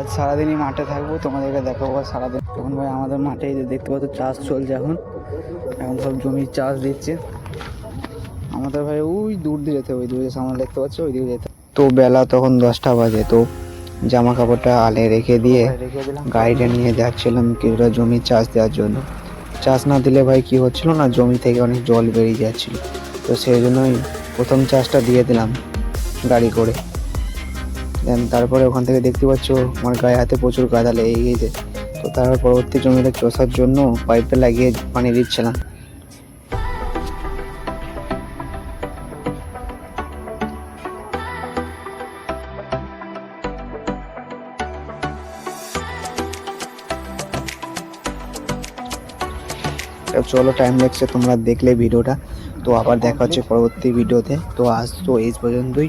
আজ সারাদিনই মাঠে থাকবো, তোমাদেরকে দেখাবো সারাদিন। তখন ভাই আমাদের মাঠে এই যে দেখতে পাচ্ছ চাষ চলছে, এখন সব জমির চাষ দিচ্ছে আমাদের ভাই। ওই দূর দিয়ে যেতে, ওই দূরে সামনে দেখতে পাচ্ছ, ওই দিকে যেতে। তো বেলা তখন 10টা বাজে, তো জামা কাপড়টা আলে রেখে দিয়ে গাড়িটা নিয়ে যাচ্ছিলাম কিছুটা জমি চাষ দেওয়ার জন্য। চাষ না দিলে ভাই কি হচ্ছিল না, জমি থেকে অনেক জল বেরিয়ে যাচ্ছিল, তো সেই জন্যই প্রথম চাষটা দিয়ে দিলাম গাড়ি করে। দেন তারপরে ওখান থেকে দেখতে পাচ্ছ আমার গায়ে হাতে প্রচুর কাদা লেগে গিয়েছে, তো তারপর পরবর্তী জমিটা চষার জন্য পাইপটা লাগিয়ে পানি দিচ্ছিলাম। চলো, টাইম লাগছে, তোমরা দেখলে ভিডিওটা, তো আবার দেখা হচ্ছে পরবর্তী ভিডিওতে। তো আজ তো এই পর্যন্তই।